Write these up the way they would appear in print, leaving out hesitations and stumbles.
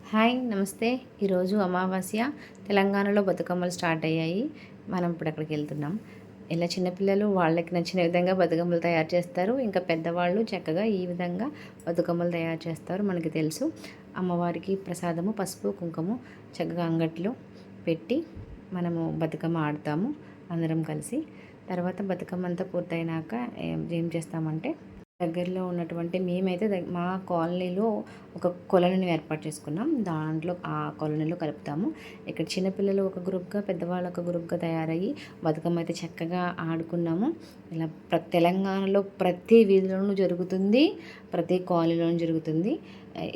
Hi నమస్తే. ఈరోజు అమావాస్య. తెలంగాణలో బతుకమ్మలు స్టార్ట్ అయ్యాయి. మనం ఇప్పుడు అక్కడికి వెళ్తున్నాం. ఇలా చిన్నపిల్లలు వాళ్ళకి నచ్చిన విధంగా బతుకమ్మలు తయారు చేస్తారు. ఇంకా పెద్దవాళ్ళు చక్కగా ఈ విధంగా బతుకమ్మలు తయారు చేస్తారు. మనకి తెలుసు. అమ్మవారికి ప్రసాదము పసుపు కుంకుమ చక్కగా అంగట్లో పెట్టి మనము బతుకమ్మ ఆడతాము అందరం కలిసి. తర్వాత బతుకమ్మ అంతా పూర్తయినాక ఏం చేస్తామంటే దగ్గరలో ఉన్నటువంటి మేమైతే మా కాలనీలో ఒక కొలనుని ఏర్పాటు చేసుకున్నాం. దాంట్లో ఆ కొలనులో కలుపుతాము. ఇక్కడ చిన్నపిల్లలు ఒక గ్రూప్గా, పెద్దవాళ్ళు ఒక గ్రూప్గా తయారయ్యి బతుకమ్మ అయితే చక్కగా ఆడుకున్నాము. ఇలా తెలంగాణలో ప్రతి వీధిలోనూ జరుగుతుంది, ప్రతి కాలనీలోనూ జరుగుతుంది.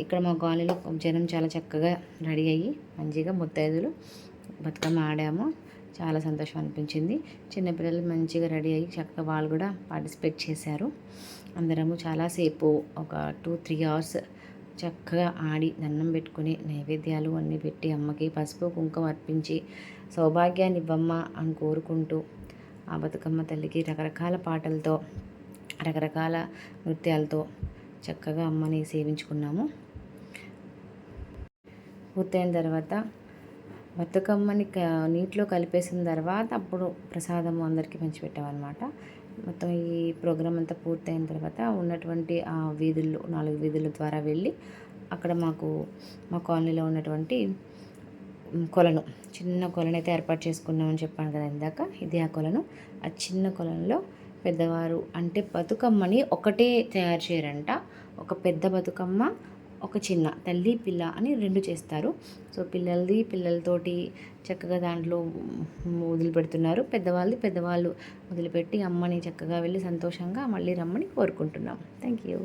ఇక్కడ మా కాలనీలో జనం చాలా చక్కగా రెడీ అయ్యి మంచిగా ముత్తైదులు బతుకమ్మ ఆడాము. చాలా సంతోషం అనిపించింది. చిన్నపిల్లలు మంచిగా రెడీ అయ్యి చక్కగా వాళ్ళు కూడా పార్టిసిపేట్ చేశారు. అందరము చాలాసేపు ఒక 2-3 అవర్స్ చక్కగా ఆడి దండం పెట్టుకుని నైవేద్యాలు అన్నీ పెట్టి అమ్మకి పసుపు కుంకుమ అర్పించి సౌభాగ్యాన్ని ఇవ్వమ్మ అని కోరుకుంటూ ఆ బతుకమ్మ తల్లికి రకరకాల పాటలతో రకరకాల నృత్యాలతో చక్కగా అమ్మని సేవించుకున్నాము. పూర్తయిన తర్వాత బతుకమ్మని నీటిలో కలిపేసిన తర్వాత అప్పుడు ప్రసాదము అందరికీ పంచిపెట్టామన్నమాట. మొత్తం ఈ ప్రోగ్రాం అంతా పూర్తయిన తర్వాత ఉన్నటువంటి ఆ వీధుల్లో 4 వీధుల ద్వారా వెళ్ళి అక్కడ మా కాలనీలో ఉన్నటువంటి కొలను, చిన్న కొలను అయితే ఏర్పాటు చేసుకున్నామని చెప్పాను కదా ఇందాక. ఇది ఆ కొలను. ఆ చిన్న కొలంలో పెద్దవారు అంటే బతుకమ్మని ఒకటే తయారు చేయరంట. ఒక పెద్ద బతుకమ్మ, ఒక చిన్న తల్లి పిల్ల అని 2 చేస్తారు. సో పిల్లలతోటి చక్కగా దాంట్లో వదిలిపెడుతున్నారు. పెద్దవాళ్ళు వదిలిపెట్టి అమ్మని చక్కగా వెళ్ళి సంతోషంగా మళ్ళీ రమ్మని కోరుకుంటున్నాం. Thank you.